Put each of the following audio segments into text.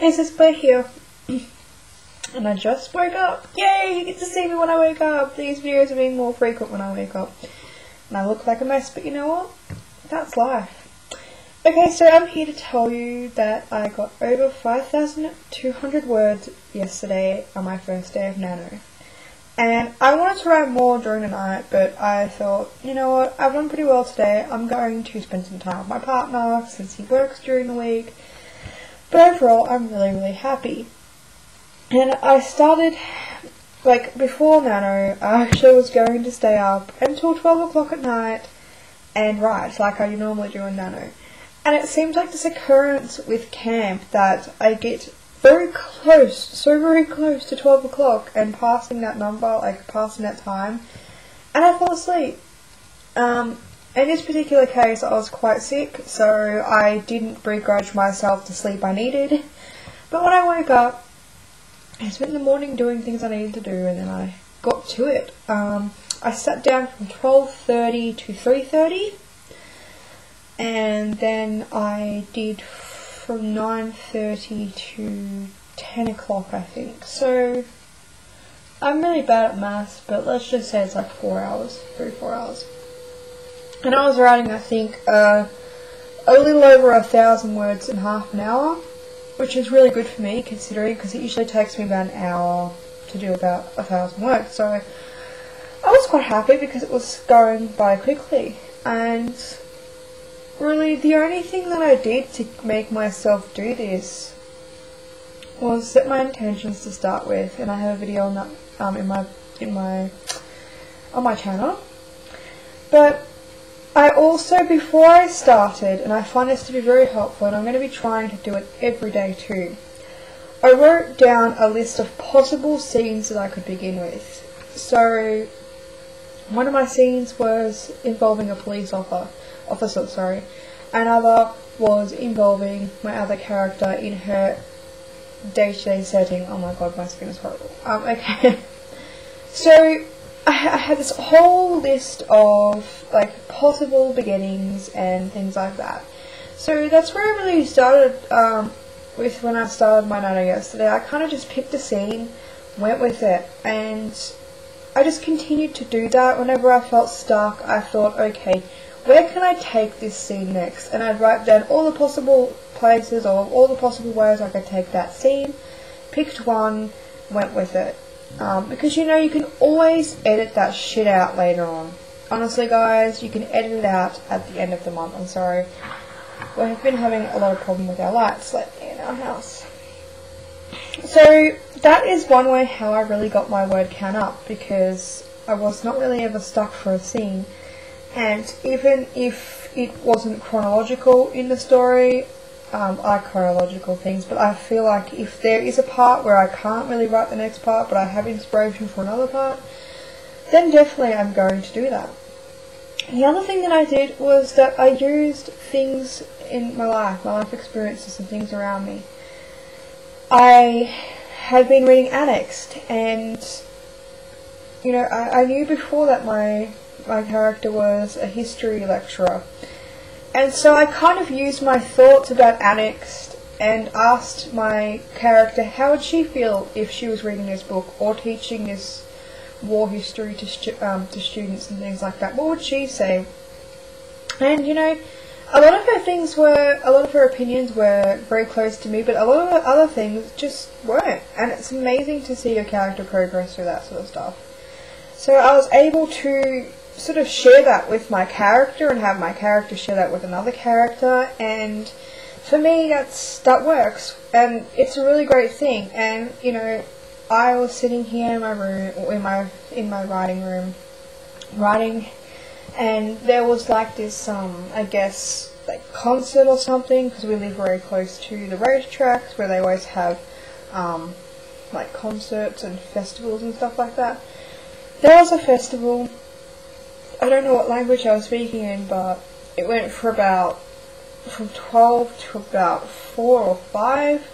It's this Blair here, and I just woke up. Yay, you get to see me when I wake up. These videos are being more frequent when I wake up. And I look like a mess, but you know what? That's life. Okay, so I'm here to tell you that I got over 5,200 words yesterday on my first day of Nano. And I wanted to write more during the night, but I thought, you know what, I've done pretty well today. I'm going to spend some time with my partner since he works during the week. But overall, I'm really happy. And I started, before Nano, I actually was going to stay up until 12 o'clock at night and write like I normally do in Nano. And it seems like this occurrence with camp that I get very close, so very close to 12 o'clock and passing that number, passing that time, and I fall asleep. In this particular case, I was quite sick, so I didn't begrudge myself the sleep I needed. But when I woke up, I spent the morning doing things I needed to do, and then I got to it. I sat down from 12:30 to 3:30, and then I did from 9:30 to 10 o'clock, I think. So I'm really bad at maths, but let's just say it's like 4 hours, 3-4 hours. And I was writing, I think, a little over 1,000 words in half an hour, which is really good for me considering, because it usually takes me about an hour to do about 1,000 words. So I was quite happy because it was going by quickly. And really, the only thing that I did to make myself do this was set my intentions to start with, and I have a video on that on my channel. But I also, before I started, and I find this to be very helpful, and I'm going to be trying to do it every day too, I wrote down a list of possible scenes that I could begin with. So one of my scenes was involving a police officer, another was involving my other character in her day-to-day setting. Oh my god, my skin is horrible. Okay. So I had this whole list of possible beginnings and things like that. So that's where I really started with when I started my Nano yesterday. I kind of just picked a scene, went with it, and I just continued to do that. Whenever I felt stuck, I thought, okay, where can I take this scene next? And I'd write down all the possible places or all the possible ways I could take that scene, picked one, went with it. Because you know, you can always edit that shit out later on. Honestly guys, you can edit it out at the end of the month. I'm sorry, we've been having a lot of problem with our lights lately in our house. So that is one way how I really got my word count up, because I was not really ever stuck for a scene. And even if it wasn't chronological in the story, I like chronological things, but I feel like if there is a part where I can't really write the next part, but I have inspiration for another part, then definitely I'm going to do that. The other thing that I did was that I used things in my life experiences and things around me. I had been reading Annexed, and you know, I knew before that my character was a history lecturer. And so I kind of used my thoughts about Annexed and asked my character how would she feel if she was reading this book or teaching this war history to students and things like that. What would she say? And you know, a lot of her opinions were very close to me, but a lot of her other things just weren't. And it's amazing to see your character progress through that sort of stuff. So I was able to sort of share that with my character and have my character share that with another character, and for me that works, and it's a really great thing. And you know, I was sitting here in my room, in my writing room, writing, and there was this I guess concert or something, because we live very close to the racetracks where they always have concerts and festivals and stuff like that. There was a festival. I don't know what language I was speaking in, but it went from 12 to about 4 or 5,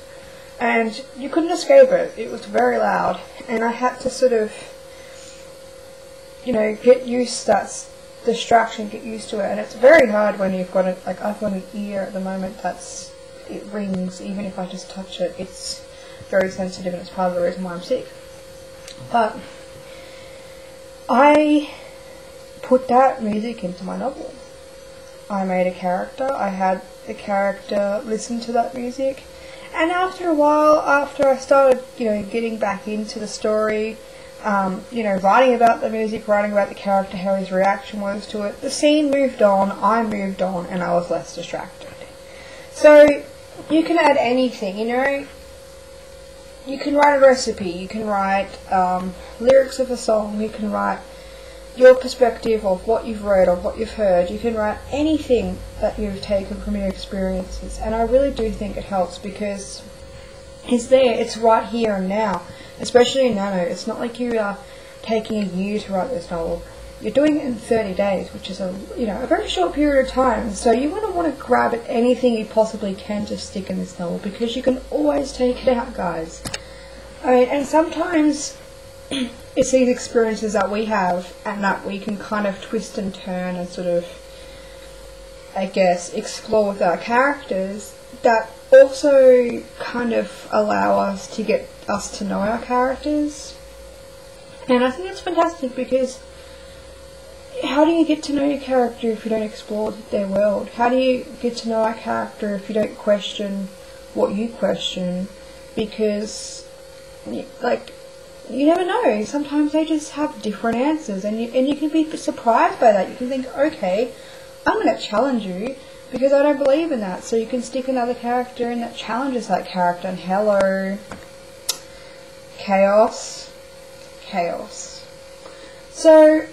and you couldn't escape it. It was very loud, and I had to sort of, you know, get used to that distraction, get used to it, and it's very hard when you've got I've got an ear at the moment that's it rings even if I just touch it. It's very sensitive, and it's part of the reason why I'm sick. But I put that music into my novel. I made a character, I had the character listen to that music, and after a while, after I started, getting back into the story, writing about the music, writing about the character, how his reaction was to it, the scene moved on, I moved on, and I was less distracted. So, you can add anything, you can write a recipe, you can write lyrics of a song, you can write your perspective of what you've read, of what you've heard, you can write anything that you've taken from your experiences, and I really do think it helps because it's there, it's right here and now, especially in Nano. It's not like you are taking a year to write this novel. You're doing it in 30 days, which is a very short period of time, so you want to grab at anything you possibly can to stick in this novel, because you can always take it out, guys. And sometimes it's these experiences that we have and that we can kind of twist and turn and sort of, I guess, explore with our characters that also kind of allow us to get us to know our characters. And I think it's fantastic because how do you get to know your character if you don't explore their world? How do you get to know a character if you don't question what you question? Because, you never know. Sometimes they just have different answers, and you can be surprised by that. You can think, okay, I'm going to challenge you because I don't believe in that. So you can stick another character in that challenges that character, and hello, chaos. So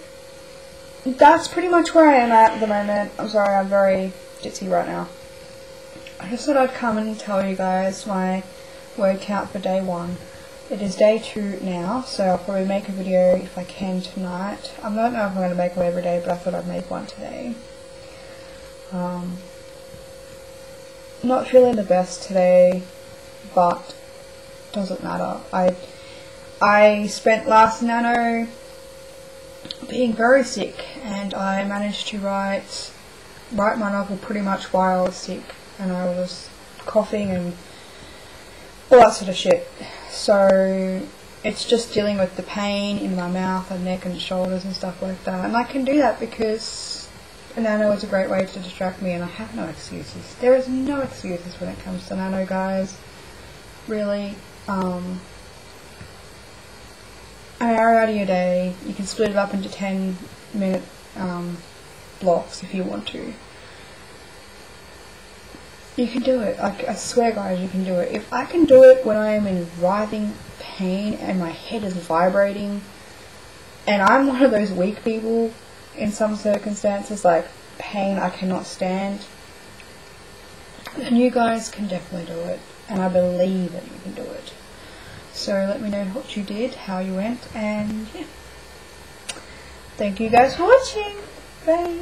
that's pretty much where I am at the moment. I'm sorry, I'm very ditzy right now. I just thought I'd come and tell you guys my word count for day 1. It is day 2 now, so I'll probably make a video if I can tonight. I don't know if I'm going to make one every day, but I thought I'd make one today. Not feeling the best today, but doesn't matter. I spent last Nano being very sick, and I managed to write my novel pretty much while I was sick, and I was coughing and all that sort of shit. So it's just dealing with the pain in my mouth and neck and shoulders and stuff like that, and I can do that because Nano is a great way to distract me, and I have no excuses. There is no excuses when it comes to Nano, guys. Really. An hour out of your day, you can split it up into 10-minute blocks if you want to. You can do it. I swear, guys, you can do it. If I can do it when I am in writhing pain and my head is vibrating, and I'm one of those weak people in some circumstances, like pain I cannot stand, then you guys can definitely do it. And I believe that you can do it. So let me know what you did, how you went, and yeah. Thank you guys for watching. Bye.